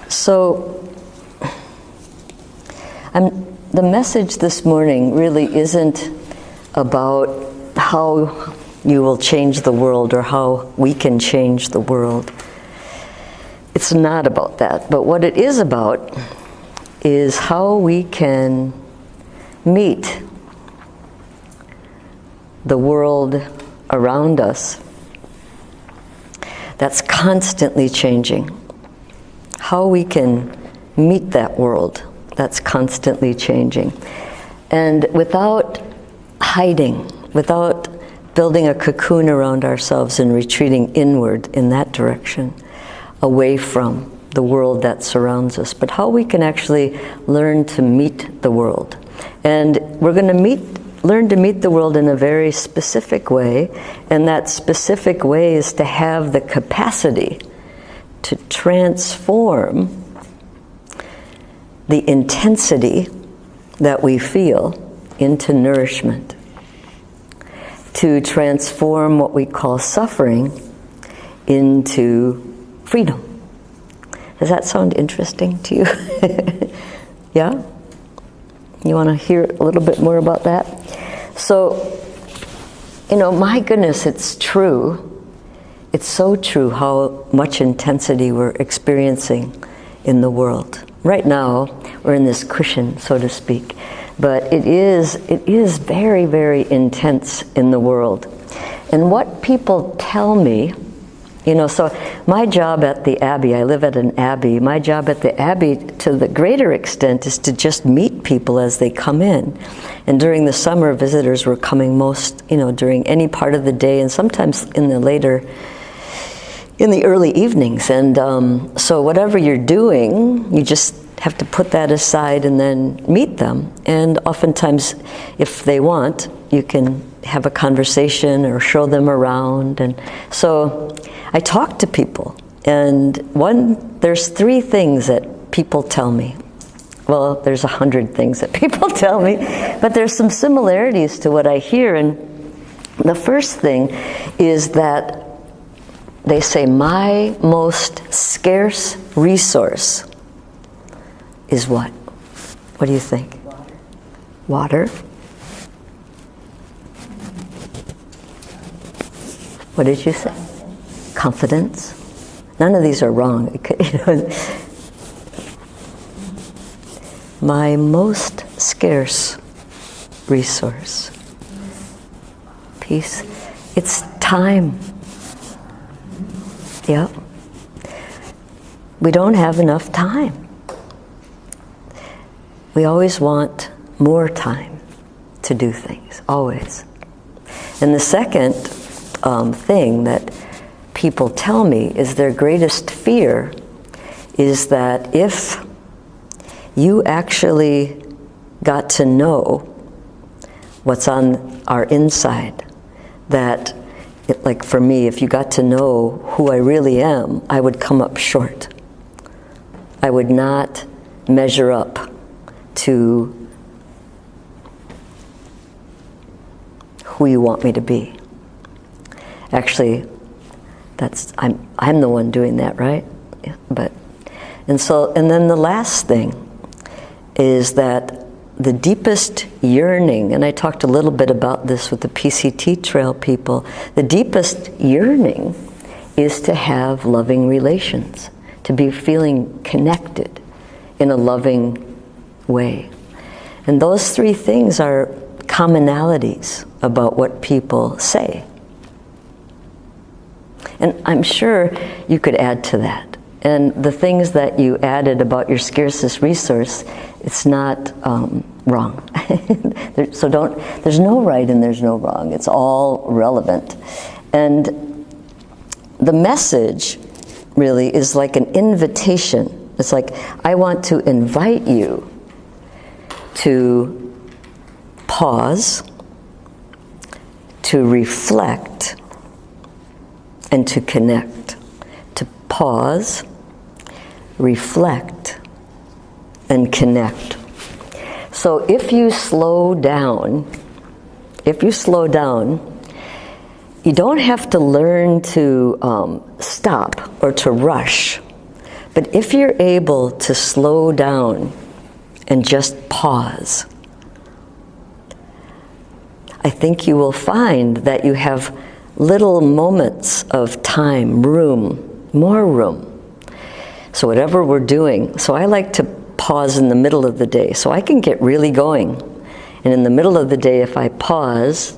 So, the message this morning really isn't about how you will change the world or how we can change the world. It's not about that. But what it is about is how we can meet the world around us that's constantly changing. How we can meet that world that's constantly changing. And without hiding, without building a cocoon around ourselves and retreating inward in that direction, away from the world that surrounds us, but how we can actually learn to meet the world. And we're going to learn to meet the world in a very specific way, and that specific way is to have the capacity to transform the intensity that we feel into nourishment, to transform what we call suffering into freedom. Does that sound interesting to you? Yeah? You want to hear a little bit more about that? So, my goodness, it's true. It's so true how much intensity we're experiencing in the world. Right now, we're in this cushion, so to speak. But it is very, very intense in the world. And what people tell me, so my job at the Abbey, I live at an Abbey, my job at the Abbey to the greater extent is to just meet people as they come in. And during the summer, visitors were coming most, during any part of the day, and sometimes in the early evenings. And so whatever you're doing, you just have to put that aside and then meet them. And oftentimes, if they want, you can have a conversation or show them around. And so I talk to people, and there's 3 things that people tell me. Well, there's 100 things that people tell me, but there's some similarities to what I hear. And the first thing is that they say, my most scarce resource is what? What do you think? Water. What did you say? Confidence. None of these are wrong. My most scarce resource. Peace. It's time. Yep. We don't have enough time. We always want more time to do things, always. And the second thing that people tell me is their greatest fear is that if you actually got to know what's on our inside, that, like for me, if you got to know who I really am, I would come up short. I would not measure up to who you want me to be. Actually, I'm the one doing that, right? Yeah, and then the last thing is that the deepest yearning, and I talked a little bit about this with the PCT trail people, the deepest yearning is to have loving relations, to be feeling connected in a loving way. And those 3 things are commonalities about what people say. And I'm sure you could add to that. And the things that you added about your scarcest resource, it's not wrong. So there's no right and there's no wrong. It's all relevant. And the message really is like an invitation. It's like, I want to invite you to pause, to reflect, and to connect. To pause, reflect, and connect. So if you slow down, you don't have to learn to stop or to rush. But if you're able to slow down and just pause, I think you will find that you have little moments of time, room, more room. So whatever we're doing, so I like to pause in the middle of the day so I can get really going. And in the middle of the day, if I pause,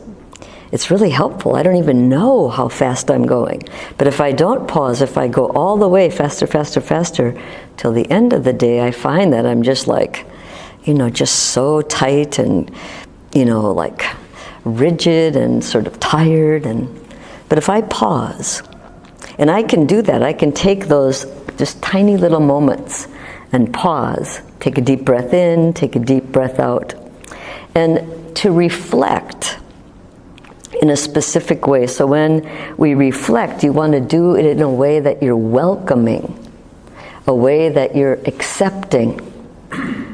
it's really helpful. I don't even know how fast I'm going. But if I don't pause, if I go all the way faster, faster, faster, till the end of the day, I find that I'm just like, just so tight and, like rigid and sort of tired. But if I pause, and I can do that, I can take those just tiny little moments and pause, take a deep breath in, take a deep breath out, and to reflect in a specific way. So when we reflect, you want to do it in a way that you're welcoming, a way that you're accepting,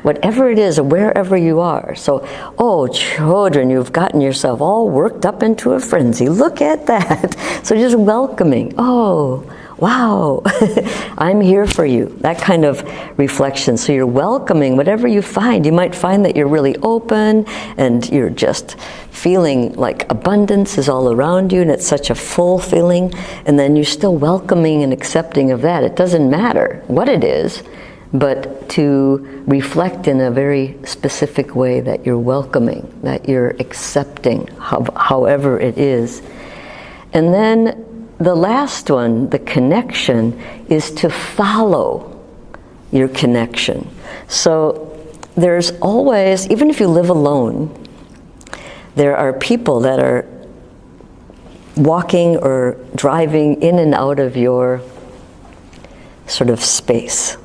whatever it is, or wherever you are. So, oh, children, you've gotten yourself all worked up into a frenzy. Look at that. So just welcoming. Oh, wow, I'm here for you. That kind of reflection. So you're welcoming whatever you find. You might find that you're really open and you're just feeling like abundance is all around you and it's such a full feeling, and then you're still welcoming and accepting of that. It doesn't matter what it is, but to reflect in a very specific way that you're welcoming, that you're accepting, however it is. And then the last one, the connection, is to follow your connection. So there's always, even if you live alone, there are people that are walking or driving in and out of your sort of space.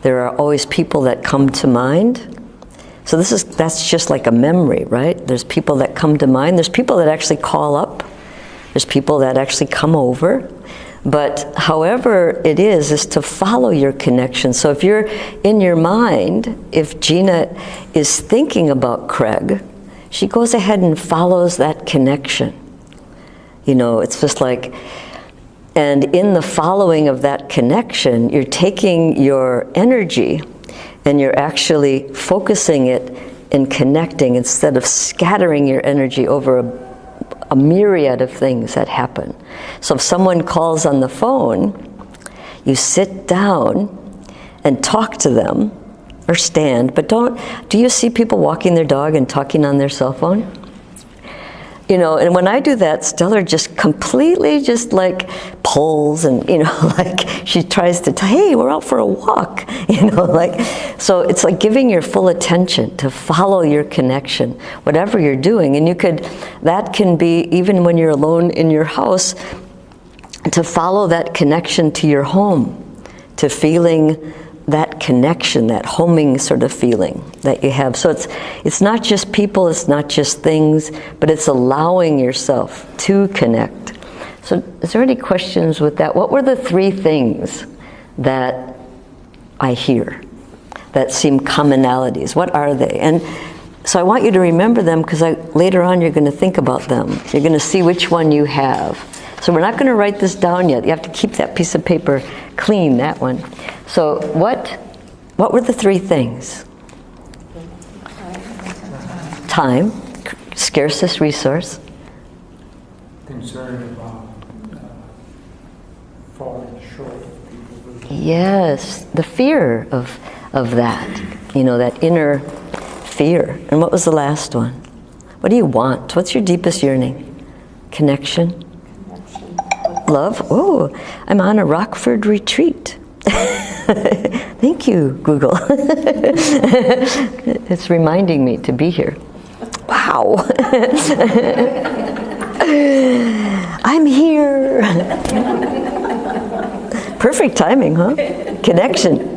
There are always people that come to mind. So that's just like a memory, right? There's people that come to mind. There's people that actually call up. There's people that actually come over. But however it is to follow your connection. So if you're in your mind, if Gina is thinking about Craig, she goes ahead and follows that connection. It's just like, and in the following of that connection, you're taking your energy and you're actually focusing it and connecting instead of scattering your energy over a myriad of things that happen. So if someone calls on the phone, you sit down and talk to them, or stand, but do you see people walking their dog and talking on their cell phone? And when I do that, Stellar just completely just like pulls and, like she tries to hey, we're out for a walk, so it's like giving your full attention to follow your connection, whatever you're doing. And that can be even when you're alone in your house, to follow that connection to your home, to feeling that connection, that homing sort of feeling that you have. So it's not just people, it's not just things, but it's allowing yourself to connect. So is there any questions with that? What were the 3 things that I hear that seem commonalities? What are they? And so I want you to remember them, because later on you're going to think about them. You're going to see which one you have. So we're not going to write this down yet. You have to keep that piece of paper clean, that one. So what were the 3 things? Time, scarcest resource. Concern about falling short of people. Yes, the fear of that, that inner fear. And what was the last one? What do you want? What's your deepest yearning? Connection? Love? Oh, I'm on a Rockford retreat. Thank you, Google. It's reminding me to be here. Wow. I'm here. Perfect timing, huh? Connection.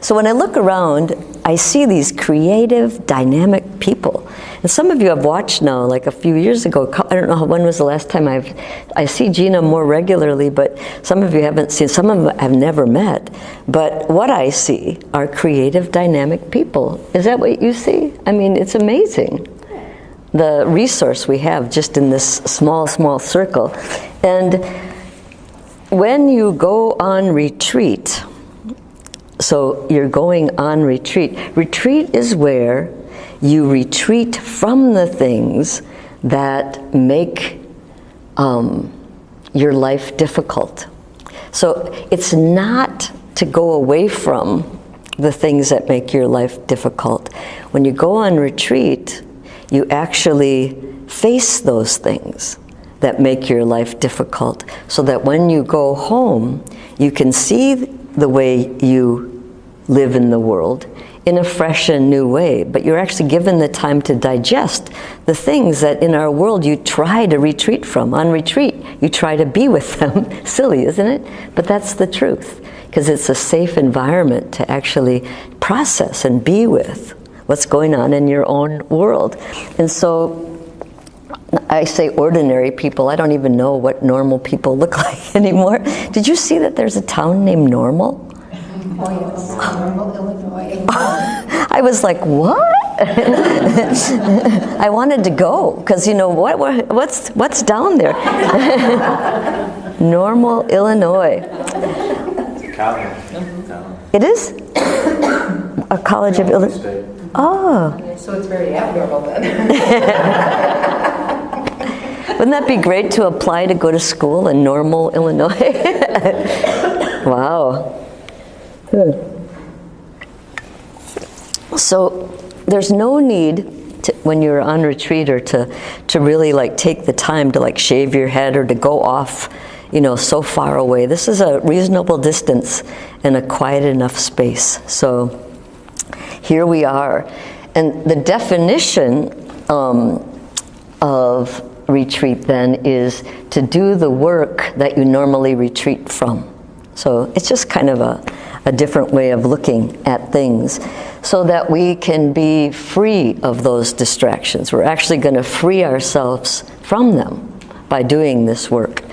So when I look around, I see these creative, dynamic people. And some of you have watched now, like a few years ago, I don't know when was the last time I see Gina more regularly, but some of you haven't seen, some of them I've never met. But what I see are creative, dynamic people. Is that what you see? I mean, it's amazing. the resource we have just in this small circle. And when you go on retreat, so you're going on retreat. Retreat is where you retreat from the things that make your life difficult. So it's not to go away from the things that make your life difficult. When you go on retreat, you actually face those things that make your life difficult, so that when you go home, you can see the way you live in the world in a fresh and new way, but you're actually given the time to digest the things that in our world you try to retreat from. On retreat, you try to be with them. Silly, isn't it? But that's the truth, because it's a safe environment to actually process and be with what's going on in your own world. And so I say ordinary people. I don't even know what normal people look like anymore. Did you see that there's a town named Normal? Oh, yes. Normal, Illinois. I was like, what? I wanted to go, because you know what's down there? Normal, Illinois. It's a college. It is? A college of Illinois? Oh. So it's very abnormal then. Wouldn't that be great to apply to go to school in Normal, Illinois? Wow. Good. So there's no need to, when you're on retreat, or to really like take the time to like shave your head or to go off, you know, so far away. This is a reasonable distance and a quiet enough space. So here we are. And the definition of retreat then is to do the work that you normally retreat from. So it's just kind of a different way of looking at things, so that we can be free of those distractions. We're actually going to free ourselves from them by doing this work.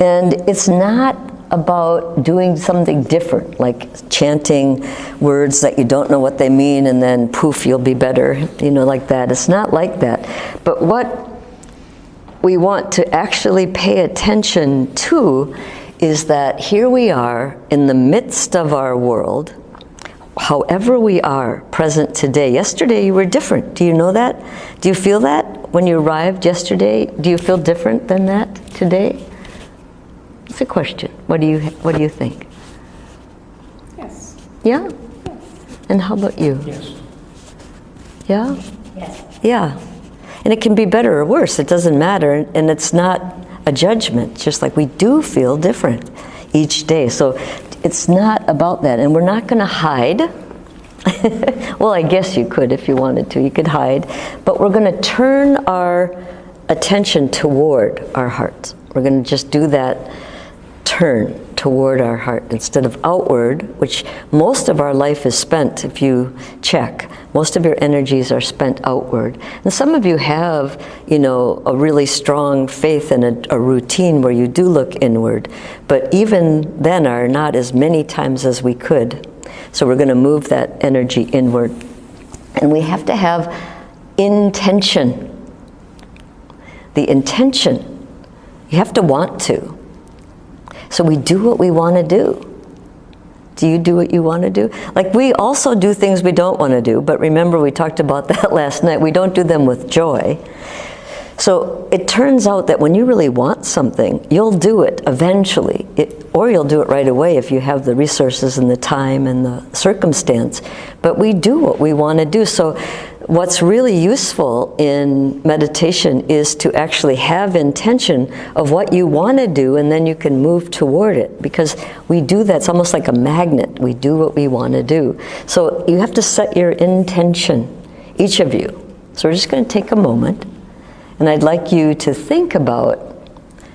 And it's not about doing something different, like chanting words that you don't know what they mean and then poof, you'll be better, you know, like that. It's not like that. But what we want to actually pay attention to is that here we are in the midst of our world, however we are present today. Yesterday you were different. Do you know that? Do you feel that when you arrived yesterday? Do you feel different than that today? It's a question. What do you think? Yes. Yeah? And how about you? Yes. Yeah? Yes. Yeah. And it can be better or worse. It doesn't matter. And it's not a judgment. It's just like we do feel different each day. So it's not about that. And we're not going to hide. Well, I guess you could if you wanted to. You could hide. But we're going to turn our attention toward our hearts. We're going to just do that turn toward our heart instead of outward, which most of our life is spent, if you check. Most of your energies are spent outward. And some of you have, you know, a really strong faith and a routine where you do look inward, but even then are not as many times as we could. So we're going to move that energy inward. And we have to have intention. The intention. You have to want to. So we do what we want to do. Do you do what you want to do? Like, we also do things we don't want to do, but remember we talked about that last night. We don't do them with joy. So it turns out that when you really want something, you'll do it eventually, or you'll do it right away if you have the resources and the time and the circumstance. But we do what we want to do. So what's really useful in meditation is to actually have intention of what you want to do, and then you can move toward it, because we do that. It's almost like a magnet. We do what we want to do. So you have to set your intention, each of you. So we're just going to take a moment, and I'd like you to think about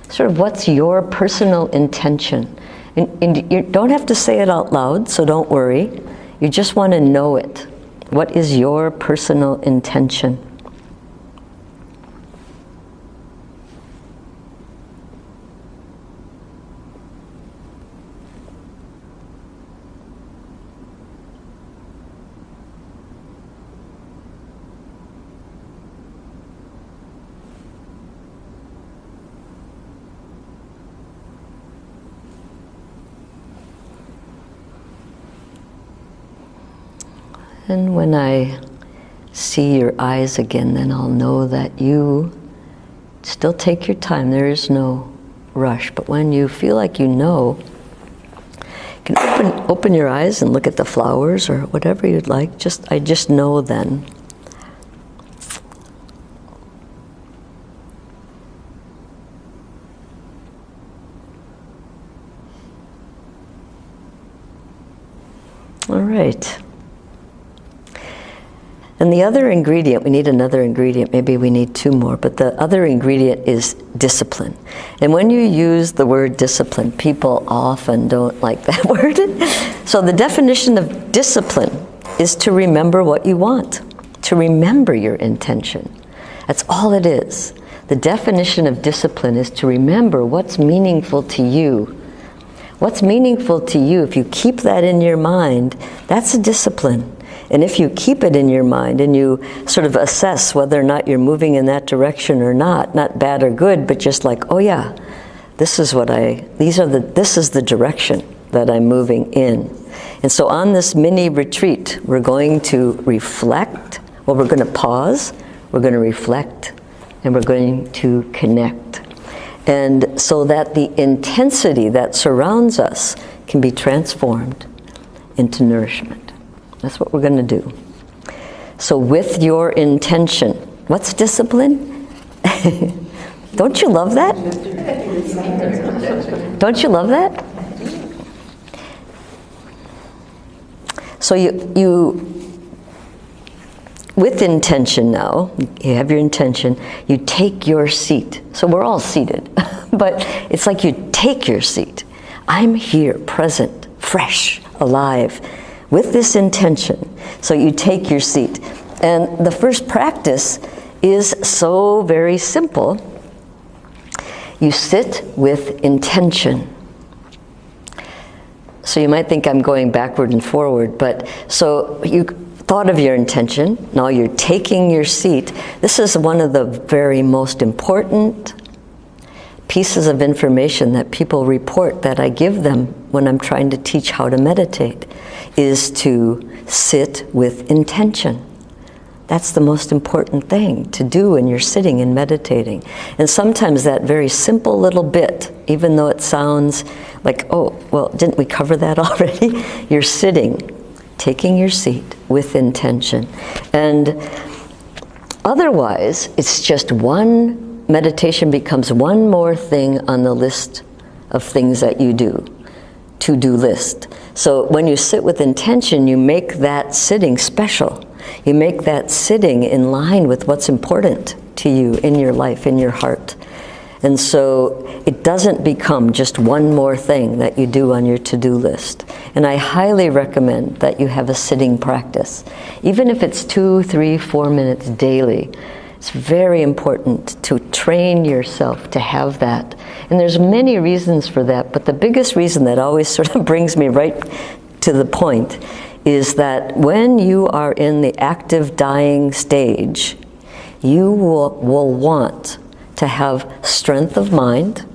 sort of what's your personal intention. And you don't have to say it out loud, so don't worry. You just want to know it. What is your personal intention? And when I see your eyes again, then I'll know that you still take your time. There is no rush. But when you feel like you know, you can open your eyes and look at the flowers or whatever you'd like. I just know then. All right. And the other ingredient, we need another ingredient, maybe we need two more, but the other ingredient is discipline. And when you use the word discipline, people often don't like that word. So the definition of discipline is to remember what you want, to remember your intention. That's all it is. The definition of discipline is to remember what's meaningful to you. What's meaningful to you, if you keep that in your mind, that's a discipline. And if you keep it in your mind and you sort of assess whether or not you're moving in that direction or not bad or good, but just like, oh yeah, this is the direction that I'm moving in. And so on this mini retreat, we're going to reflect. Well, we're going to pause, we're going to reflect, and we're going to connect. And so that the intensity that surrounds us can be transformed into nourishment. That's what we're going to do. So with your intention, what's discipline? Don't you love that? Don't you love that? So you with intention now, you have your intention, you take your seat. So we're all seated, but it's like you take your seat. I'm here, present, fresh, alive, with this intention. So you take your seat. And the first practice is so very simple. You sit with intention. So you might think I'm going backward and forward, but so you thought of your intention, now you're taking your seat. This is one of the very most important pieces of information that people report that I give them when I'm trying to teach how to meditate, is to sit with intention. That's the most important thing to do when you're sitting and meditating. And sometimes that very simple little bit, even though it sounds like, oh, well, didn't we cover that already? You're sitting, taking your seat with intention. And otherwise, it's just one meditation becomes one more thing on the list of things that you do, to-do list. So when you sit with intention, you make that sitting special. You make that sitting in line with what's important to you in your life, in your heart. And so it doesn't become just one more thing that you do on your to-do list. And I highly recommend that you have a sitting practice. Even if it's 2, 3, 4 minutes daily, it's very important to train yourself to have that. And there's many reasons for that, but the biggest reason that always sort of brings me right to the point is that when you are in the active dying stage, you will want to have strength of mind,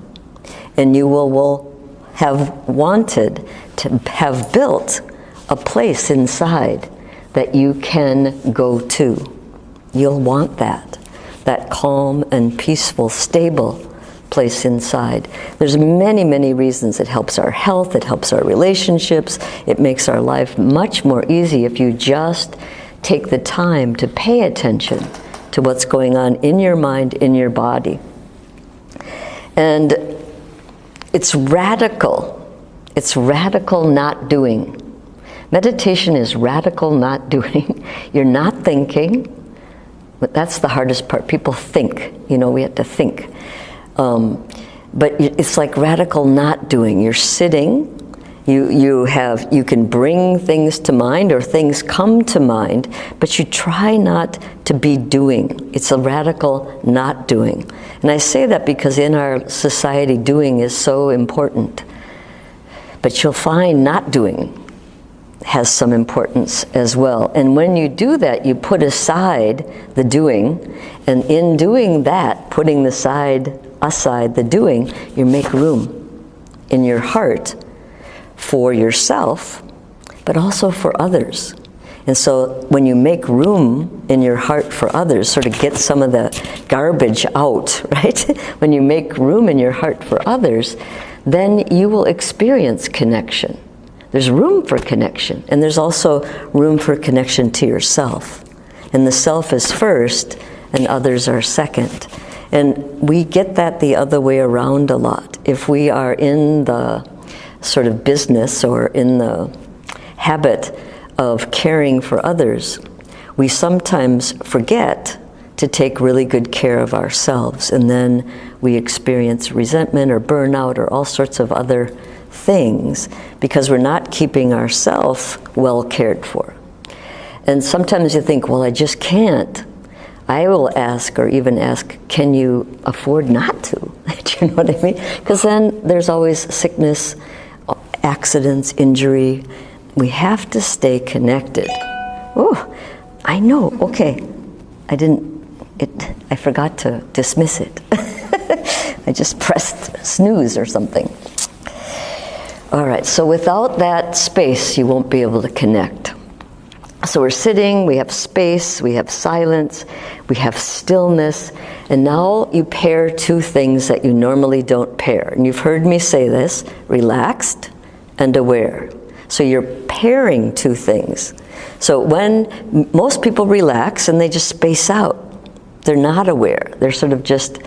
and you will have wanted to have built a place inside that you can go to. You'll want that calm and peaceful, stable place inside. There's many, many reasons. It helps our health, it helps our relationships, it makes our life much more easy if you just take the time to pay attention to what's going on in your mind, in your body. And it's radical not doing. Meditation is radical not doing. You're not thinking. But that's the hardest part. People think, we have to think. But it's like radical not doing. You're sitting, you can bring things to mind or things come to mind, but you try not to be doing. It's a radical not doing. And I say that because in our society, doing is so important. But you'll find not doing has some importance as well. And when you do that, you put aside the doing, and in doing that, putting aside the doing, you make room in your heart for yourself, but also for others. And so when you make room in your heart for others, sort of get some of the garbage out, right? When you make room in your heart for others, then you will experience connection. There's room for connection, and there's also room for connection to yourself. And the self is first, and others are second. And we get that the other way around a lot. If we are in the sort of business or in the habit of caring for others, we sometimes forget to take really good care of ourselves, and then we experience resentment or burnout or all sorts of other things because we're not keeping ourselves well cared for. And sometimes you think, well, I just can't. I will ask, or even ask, can you afford not to? Do you know what I mean? Because then there's always sickness, accidents, injury. We have to stay connected. Oh, I know, okay. I forgot to dismiss it. I just pressed snooze or something. All right, so without that space, you won't be able to connect. So we're sitting, we have space, we have silence, we have stillness, and now you pair two things that you normally don't pair. And you've heard me say this, relaxed and aware. So you're pairing two things. So when most people relax and they just space out, they're not aware. They're sort of just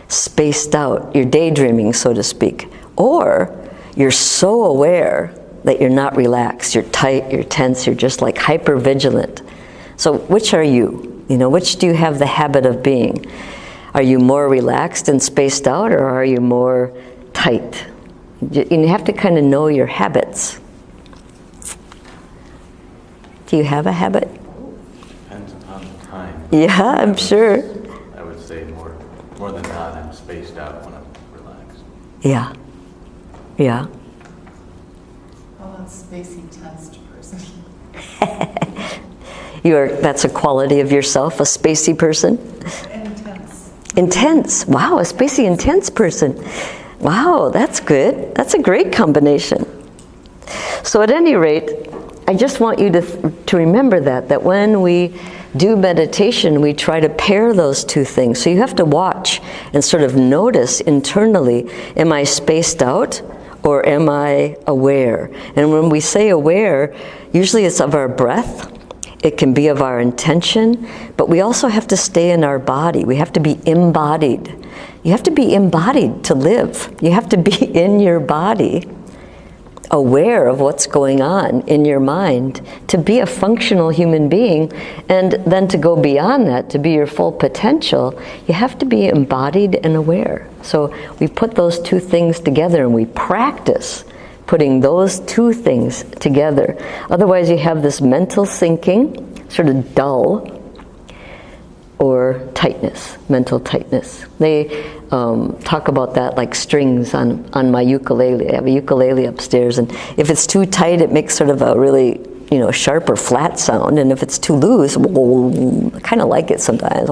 spaced out. You're daydreaming, so to speak. Or you're so aware that you're not relaxed. You're tight, you're tense, you're just like hyper vigilant. So which are you? You know, which do you have the habit of being? Are you more relaxed and spaced out, or are you more tight? You have to kind of know your habits. Do you have a habit? Depends upon the time. Yeah, I'm sure. I would say more than not, I'm spaced out when I'm relaxed. Yeah. Yeah. Oh, that's spacey, tensed person. That's a quality of yourself, a spacey person? Intense. Intense. Wow, a spacey, intense person. Wow, that's good. That's a great combination. So at any rate, I just want you to remember that when we do meditation, we try to pair those two things. So you have to watch and sort of notice internally, am I spaced out or am I aware? And when we say aware, usually it's of our breath. It can be of our intention, but we also have to stay in our body. We have to be embodied. You have to be embodied to live. You have to be in your body, aware of what's going on in your mind, to be a functional human being, and then to go beyond that, to be your full potential, you have to be embodied and aware. So we put those two things together and we practice putting those two things together. Otherwise you have this mental sinking, sort of dull, or tightness, mental tightness. They talk about that like strings on my ukulele. I have a ukulele upstairs, and if it's too tight, it makes sort of a really, sharp or flat sound, and if it's too loose, I kind of like it sometimes.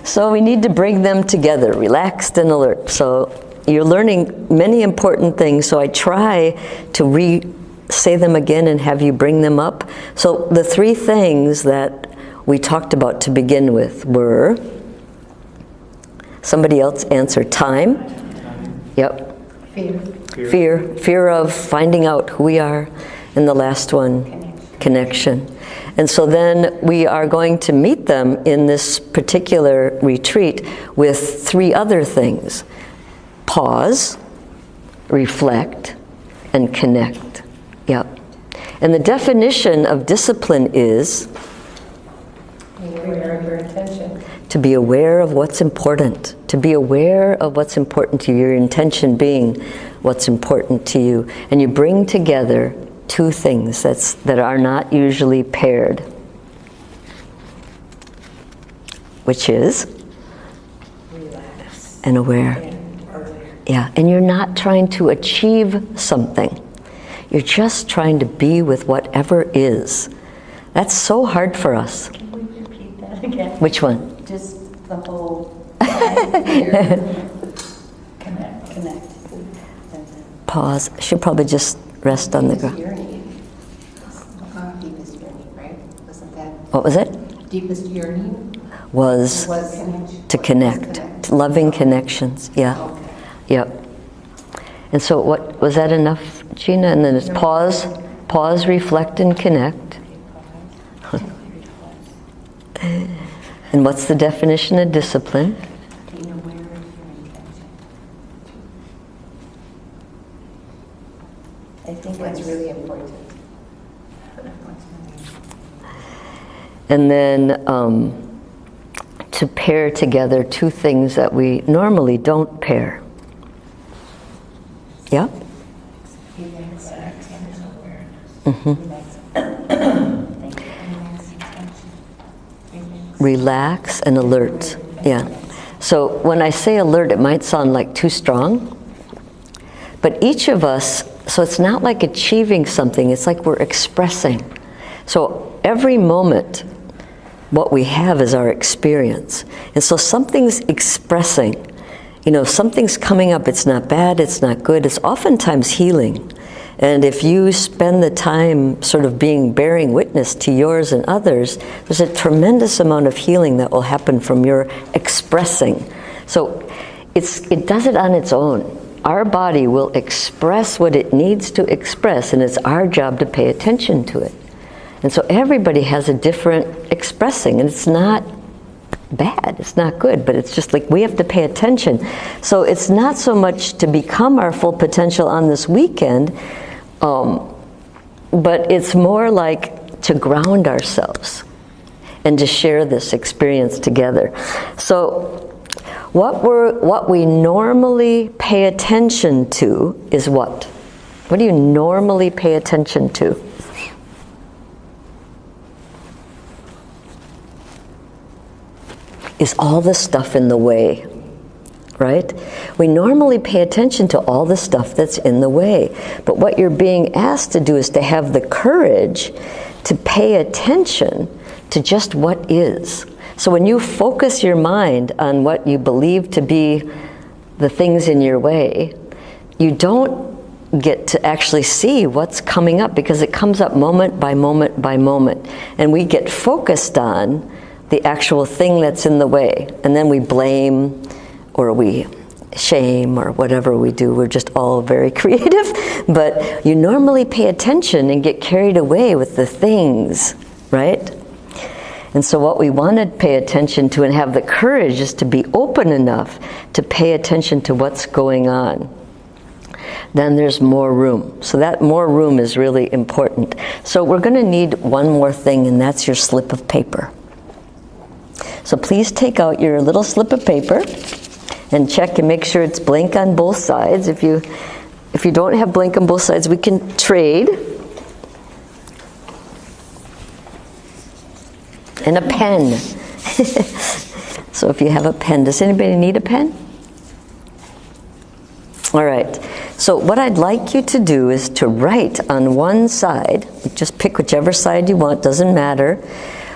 So we need to bring them together, relaxed and alert. So you're learning many important things, so I try to say them again and have you bring them up. So the three things that we talked about to begin with were, somebody else answer, time. Yep. Fear of finding out who we are. And the last one, connection. And so then we are going to meet them in this particular retreat with three other things: pause, reflect, and connect. Yep. And the definition of discipline is Aware of your intention. to be aware of what's important, to be aware of what's important to you, your intention being what's important to you. And you bring together two things that are not usually paired, which is Relax. and aware. Yeah, and you're not trying to achieve something. You're just trying to be with whatever is. That's so hard for us. Can we repeat that again? Which one? Just the whole Connect. connect. And then Pause. She'll probably just rest on the ground. Yearning. Deepest yearning, right? Wasn't that What was it? deepest yearning? Was Was connection. to connect, loving connections. Yeah, Okay. yep. And so, what was that enough, Gina? And then it's pause, reflect, and connect. And what's the definition of discipline? Being aware of your intention. I think that's really important. And then to pair together two things that we normally don't pair. Yeah? Relax and alert. Yeah. So when I say alert, it might sound like too strong. But each of us, so it's not like achieving something, it's like we're expressing. So every moment, what we have is our experience. And so something's expressing. You know, if something's coming up, it's not bad, it's not good, it's oftentimes healing. And if you spend the time sort of bearing witness to yours and others, there's a tremendous amount of healing that will happen from your expressing. So it does it on its own. Our body will express what it needs to express, and it's our job to pay attention to it. And so everybody has a different expressing, and it's not bad, it's not good, but it's just like we have to pay attention. So it's not so much to become our full potential on this weekend, but it's more like to ground ourselves and to share this experience together. So what we normally pay attention to is what? What do you normally pay attention to? Is all the stuff in the way, right? We normally pay attention to all the stuff that's in the way. But what you're being asked to do is to have the courage to pay attention to just what is. So when you focus your mind on what you believe to be the things in your way, you don't get to actually see what's coming up, because it comes up moment by moment by moment. And we get focused on the actual thing that's in the way. And then we blame or we shame or whatever we do. We're just all very creative. But you normally pay attention and get carried away with the things, right? And so what we want to pay attention to and have the courage is to be open enough to pay attention to what's going on. Then there's more room. So that more room is really important. So we're going to need one more thing, and that's your slip of paper. So please take out your little slip of paper and check and make sure it's blank on both sides. If you don't have blank on both sides, we can trade. And a pen. So if you have a pen, does anybody need a pen? All right. So what I'd like you to do is to write on one side, just pick whichever side you want, doesn't matter.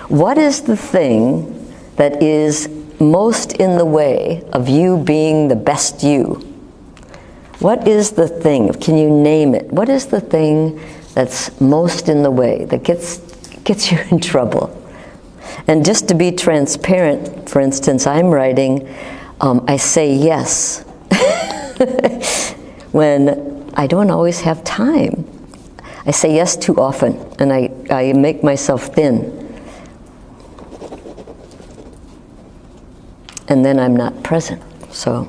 What is the thing that is most in the way of you being the best you? What is the thing? Can you name it? What is the thing that's most in the way, that gets you in trouble? And just to be transparent, for instance, I'm writing, I say yes when I don't always have time. I say yes too often, and I make myself thin. And then I'm not present. So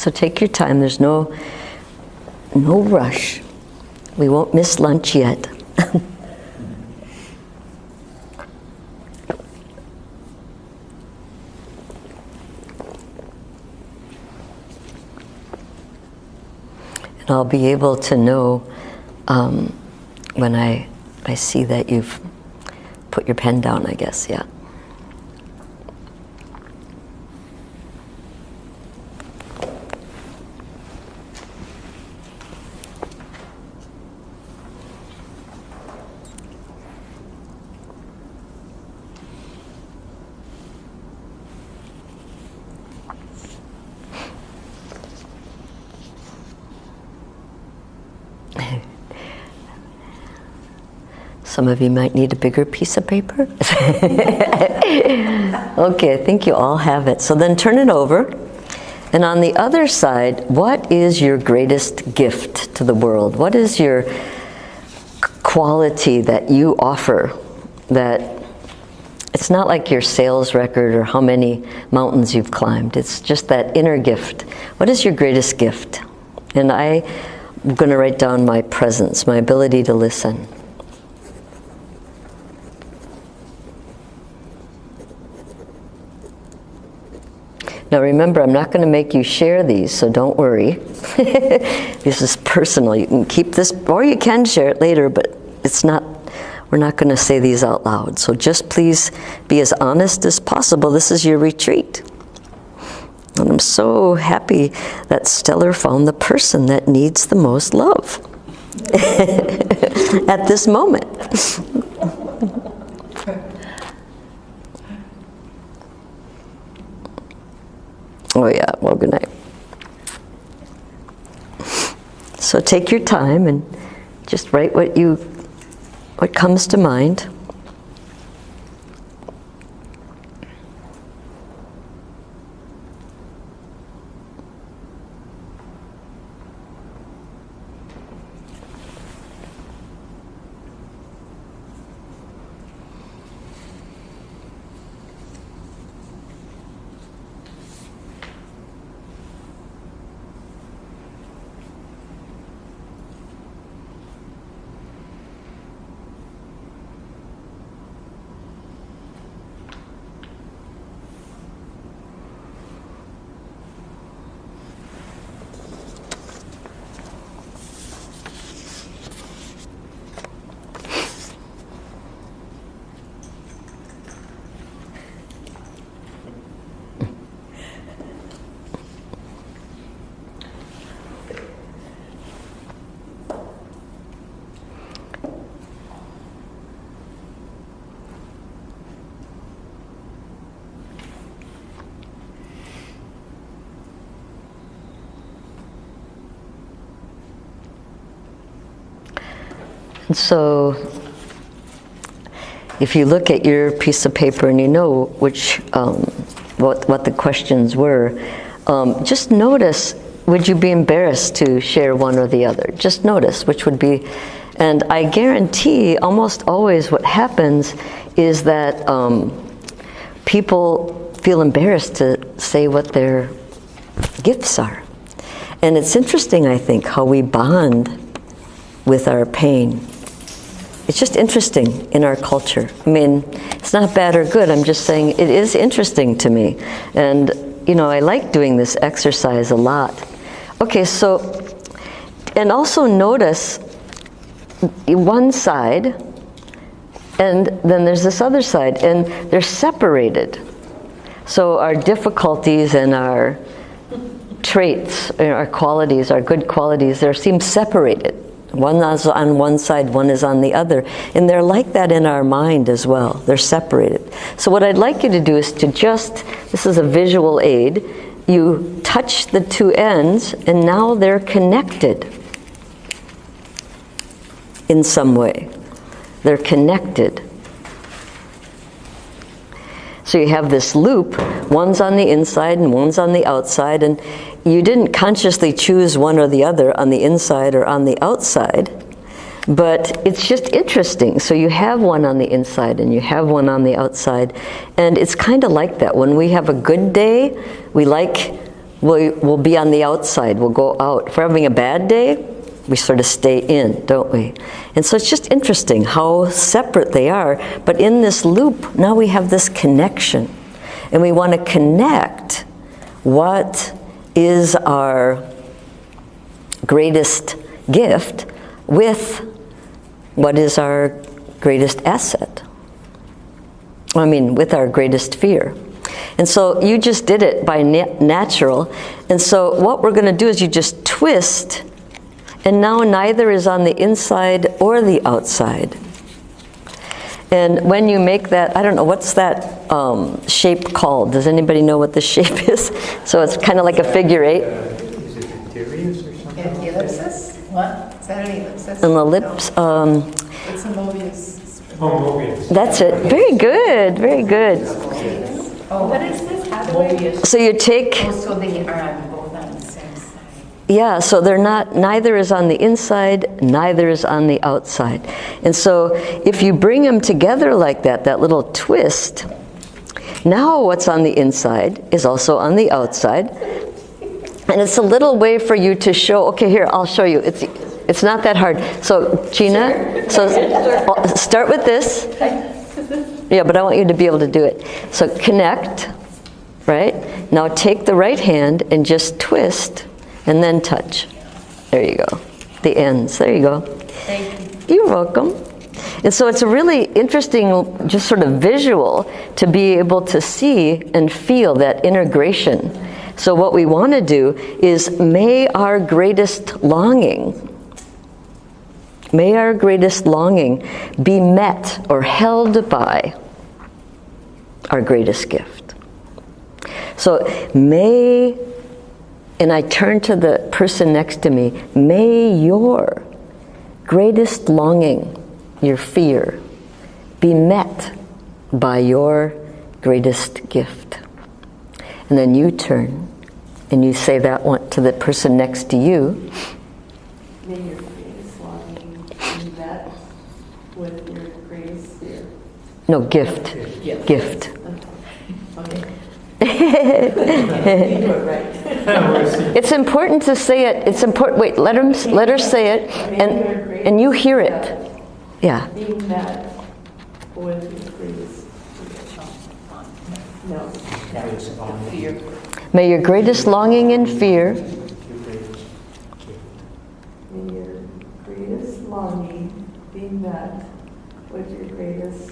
take your time. There's no rush. We won't miss lunch yet. And I'll be able to know when I see that you've put your pen down, I guess, yeah. Some of you might need a bigger piece of paper. Okay, I think you all have it. So then turn it over. And on the other side, what is your greatest gift to the world? What is your quality that you offer that it's not like your sales record or how many mountains you've climbed. It's just that inner gift. What is your greatest gift? And I'm going to write down my presence, my ability to listen. Now remember, I'm not going to make you share these, so don't worry. This is personal. You can keep this, or you can share it later, but it's not, we're not going to say these out loud. So just please be as honest as possible. This is your retreat. And I'm so happy that Stellar found the person that needs the most love at this moment. Oh yeah, well, good night. So take your time and just write what comes to mind. So, if you look at your piece of paper and you know which, what the questions were, just notice, would you be embarrassed to share one or the other? Just notice which would be, and I guarantee almost always what happens is that people feel embarrassed to say what their gifts are. And it's interesting, I think, how we bond with our pain. It's just interesting in our culture. I mean, it's not bad or good. I'm just saying it is interesting to me. And, you know, I like doing this exercise a lot. Okay, so, and also notice one side, and then there's this other side, and they're separated. So our difficulties and our traits, our qualities, our good qualities, they seem separated. One is on one side, one is on the other. And they're like that in our mind as well. They're separated. So what I'd like you to do is to just, this is a visual aid, you touch the two ends and now they're connected in some way. They're connected. So you have this loop, one's on the inside and one's on the outside, and you didn't consciously choose one or the other on the inside or on the outside, but it's just interesting. So you have one on the inside and you have one on the outside, and it's kind of like that. When we have a good day, we'll be on the outside, we'll go out. If we're having a bad day, we sort of stay in, don't we? And so it's just interesting how separate they are, but in this loop, now we have this connection. And we want to connect what is our greatest gift with what is our greatest asset. I mean, with our greatest fear. And so you just did it by natural. And so what we're going to do is you just twist, and now neither is on the inside or the outside. And when you make that, I don't know, what's that shape called? Does anybody know what the shape is? So it's kind of like a figure eight. Is it Interius or something? Ellipsis? What? Is that an ellipsis? And the lips, It's a Mobius Mobius. That's it. Very good, very good. Oh, what is this? Mobius. So you take, Oh, so they are both on the same side. yeah, so they're not, neither is on the inside, neither is on the outside. And so if you bring them together like that, that little twist, now what's on the inside is also on the outside. And it's a little way for you to show, okay, here, I'll show you. It's not that hard. So Gina, so start with this. Yeah, but I want you to be able to do it. So connect, right? Now take the right hand and just twist and then touch. There you go. The ends, there you go. Thank you. You're welcome. And so it's a really interesting, just sort of visual to be able to see and feel that integration. So what we want to do is may our greatest longing be met or held by our greatest gift. So may, and I turn to the person next to me, may your greatest longing, your fear, be met by your greatest gift. And then you turn and you say that one to the person next to you. May your greatest longing be met with your greatest fear. No, gift. Yes. Gift. Okay. You were right. It's important to say it. It's important. Wait, let her say it, and you hear it. Yeah. Be met with your greatest fear. No. Fear. May your greatest longing and fear May your greatest longing be met with your greatest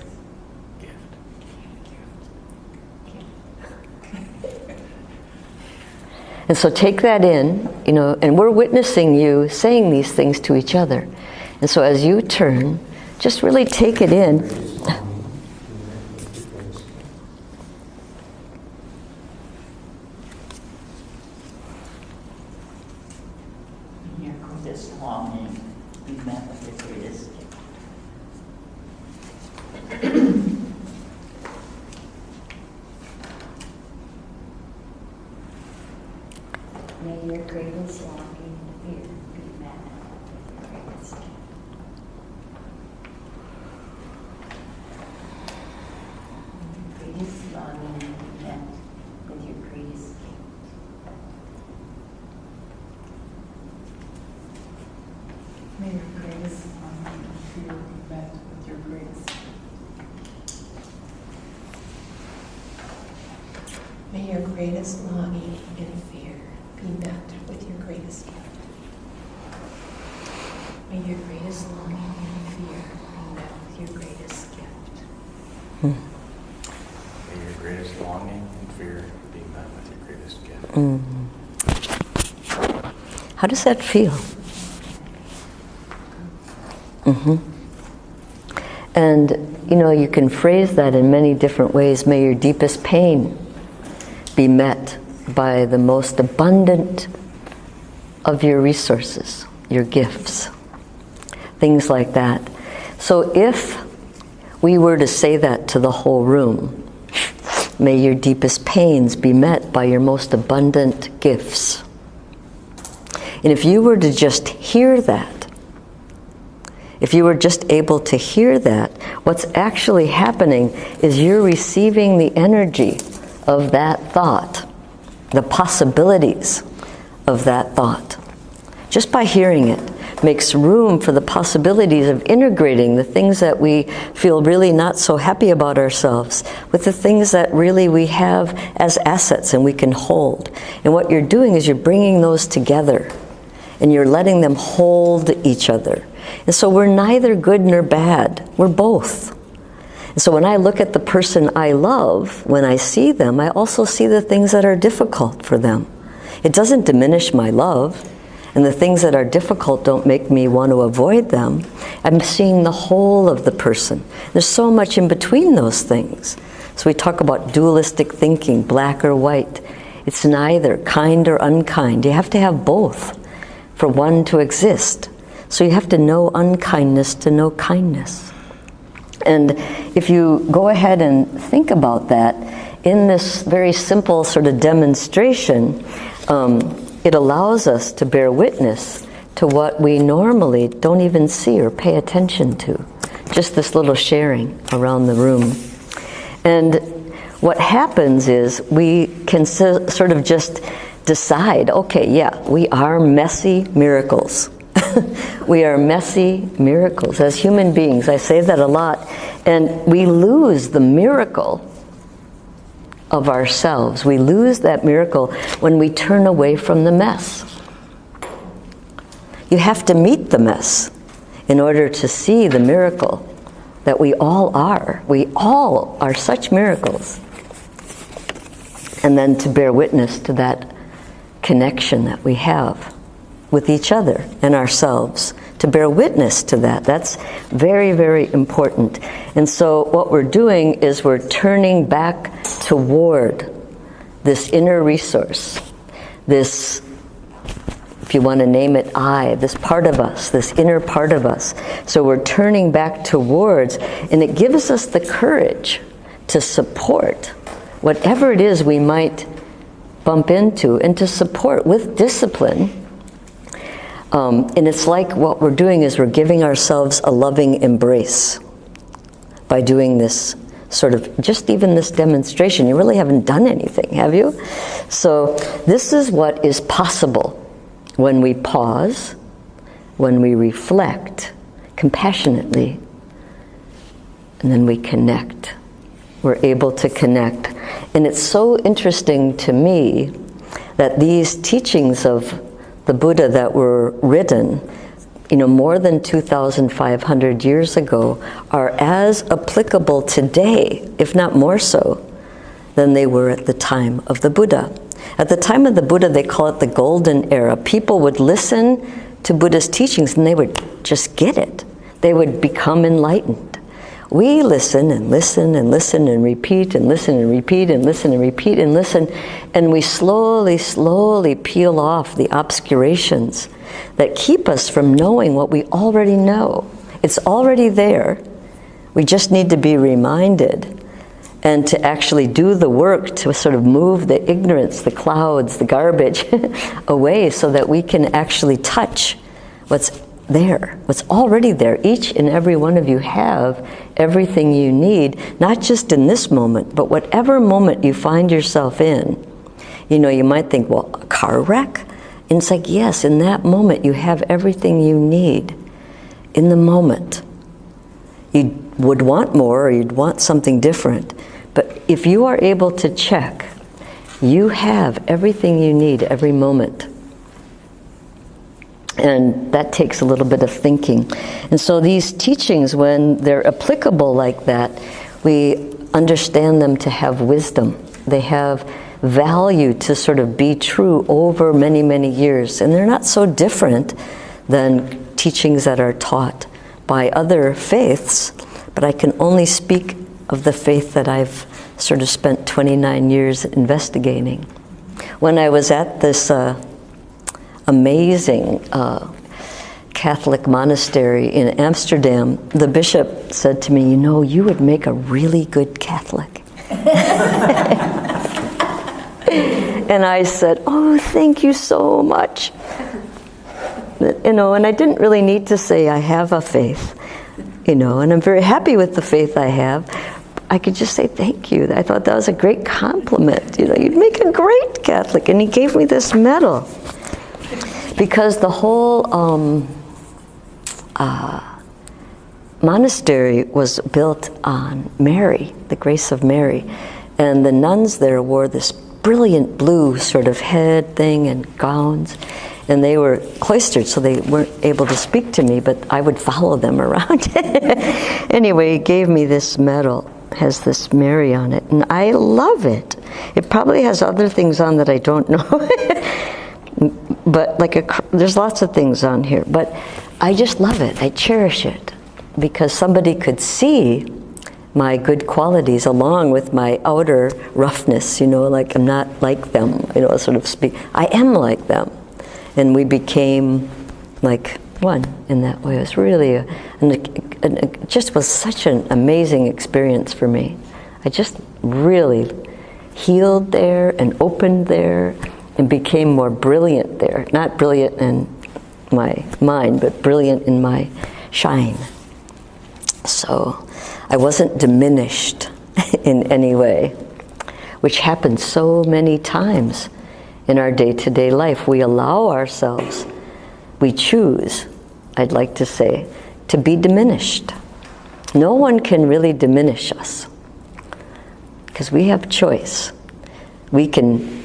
And so take that in, and we're witnessing you saying these things to each other. And so as you turn, just really take it in. Your greatest longing be met with your greatest gift. May your greatest longing be met with your greatest gift. Greatest longing be met with your greatest gift. May your greatest longing and fear be met with your greatest. May your greatest longing and fear be met with your greatest gift. May your greatest longing and fear be met with your greatest gift. May your greatest longing and fear be met with your greatest gift. How does that feel? And you can phrase that in many different ways. May your deepest pain be met by the most abundant of your resources, your gifts, things like that. So if we were to say that to the whole room, may your deepest pains be met by your most abundant gifts. And if you were to just hear that, if you were just able to hear that, what's actually happening is you're receiving the energy of that thought, the possibilities of that thought. Just by hearing it makes room for the possibilities of integrating the things that we feel really not so happy about ourselves with the things that really we have as assets and we can hold. And what you're doing is you're bringing those together and you're letting them hold each other. And so we're neither good nor bad, we're both. And so when I look at the person I love, when I see them, I also see the things that are difficult for them. It doesn't diminish my love, and the things that are difficult don't make me want to avoid them. I'm seeing the whole of the person. There's so much in between those things. So we talk about dualistic thinking, black or white. It's neither kind or unkind. You have to have both for one to exist. So you have to know unkindness to know kindness. And if you go ahead and think about that, in this very simple sort of demonstration, it allows us to bear witness to what we normally don't even see or pay attention to. Just this little sharing around the room. And what happens is we can sort of just decide, okay, yeah, we are messy miracles. We are messy miracles as human beings. I say that a lot. And we lose the miracle of ourselves. We lose that miracle when we turn away from the mess. You have to meet the mess in order to see the miracle that we all are. We all are such miracles. And then to bear witness to that connection that we have with each other and ourselves. To bear witness to that. That's very, very important. And so what we're doing is we're turning back toward this inner resource, this, if you want to name it, I, this part of us, this inner part of us. So we're turning back towards, and it gives us the courage to support whatever it is we might bump into, and to support with discipline. And it's like what we're doing is we're giving ourselves a loving embrace by doing this sort of, just even this demonstration. You really haven't done anything, have you? So this is what is possible when we pause, when we reflect compassionately, and then we connect. We're able to connect. And it's so interesting to me that these teachings of the Buddha that were written, more than 2,500 years ago, are as applicable today, if not more so, than they were at the time of the Buddha. At the time of the Buddha, they call it the golden era. People would listen to Buddha's teachings and they would just get it. They would become enlightened. We listen and listen and listen and repeat and listen and repeat and listen and repeat and listen, and we slowly, slowly peel off the obscurations that keep us from knowing what we already know. It's already there. We just need to be reminded and to actually do the work to sort of move the ignorance, the clouds, the garbage away so that we can actually touch what's there, what's already there. Each and every one of you have everything you need, not just in this moment, but whatever moment you find yourself in. You might think, well, a car wreck? And it's like, yes, in that moment you have everything you need. In the moment. You would want more, or you'd want something different. But if you are able to check, you have everything you need every moment. And that takes a little bit of thinking. And so these teachings, when they're applicable like that, we understand them to have wisdom. They have value to sort of be true over many, many years. And they're not so different than teachings that are taught by other faiths, but I can only speak of the faith that I've sort of spent 29 years investigating. When I was at this amazing Catholic monastery in Amsterdam, the bishop said to me, you would make a really good Catholic. And I said, oh, thank you so much. And I didn't really need to say I have a faith, and I'm very happy with the faith I have. I could just say thank you. I thought that was a great compliment. You'd make a great Catholic. And he gave me this medal. Because the whole monastery was built on Mary, the grace of Mary. And the nuns there wore this brilliant blue sort of head thing and gowns. And they were cloistered, so they weren't able to speak to me, but I would follow them around. Anyway, he gave me this medal. It has this Mary on it, and I love it. It probably has other things on that I don't know. But there's lots of things on here, but I just love it. I cherish it because somebody could see my good qualities along with my outer roughness, like I'm not like them, sort of speak. I am like them. And we became like one in that way. It was really it just was such an amazing experience for me. I just really healed there and opened there and became more brilliant there. Not brilliant in my mind, but brilliant in my shine. So I wasn't diminished in any way, which happens so many times in our day-to-day life. We allow ourselves, we choose, I'd like to say, to be diminished. No one can really diminish us because we have choice. We can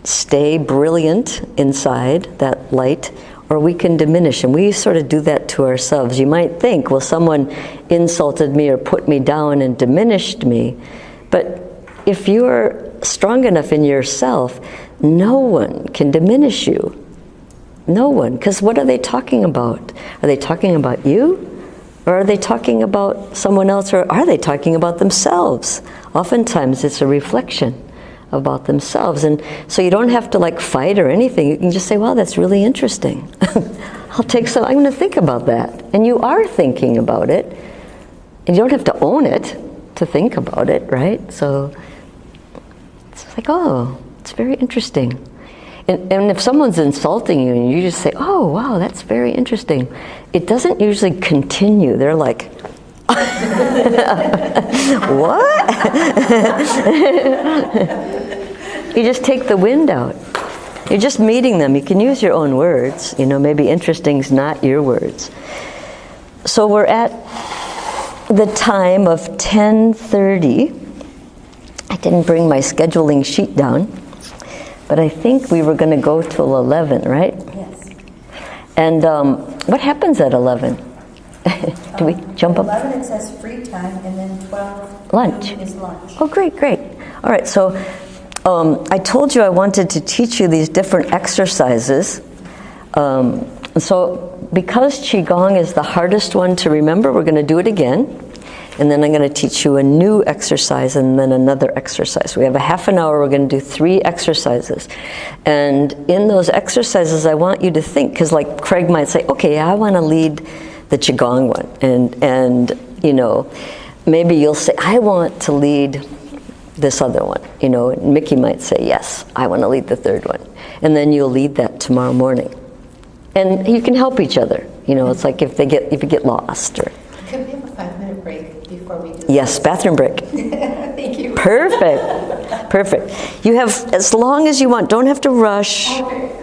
stay brilliant inside that light, or we can diminish, and we sort of do that to ourselves. You might think, well, someone insulted me or put me down and diminished me, but if you're strong enough in yourself, no one can diminish you. No one, because what are they talking about? Are they talking about you? Or are they talking about someone else, or are they talking about themselves? Oftentimes it's a reflection about themselves, and so you don't have to like fight or anything. You can just say, well, that's really interesting. I'm going to think about that. And you are thinking about it, and you don't have to own it to think about it, right? So it's like, oh, it's very interesting. And if someone's insulting you and you just say, oh, wow, that's very interesting, it doesn't usually continue. They're like, what? You just take the wind out. You're just meeting them. You can use your own words. You know, maybe interesting's not your words. So we're at the time of 10:30. I didn't bring my scheduling sheet down, but I think we were going to go till 11, right? Yes. And what happens at 11? Do we jump up? 11 it says free time, and then 12 Lunch. is lunch. Oh, great, great. All right, so I told you I wanted to teach you these different exercises. So because Qigong is the hardest one to remember, we're going to do it again. And then I'm going to teach you a new exercise and then another exercise. We have a half an hour. We're going to do 3 exercises. And in those exercises, I want you to think, because like Craig might say, okay, I want to lead the Qigong one. And you know, maybe you'll say, I want to lead this other one. You know, and Mickey might say, yes, I want to lead the 3rd one. And then you'll lead that tomorrow morning. And you can help each other. You know, it's like if you get lost or. Could we have a 5-minute break before we do Yes, bathroom break. Thank you. Perfect. Perfect. You have as long as you want. Don't have to rush. Okay.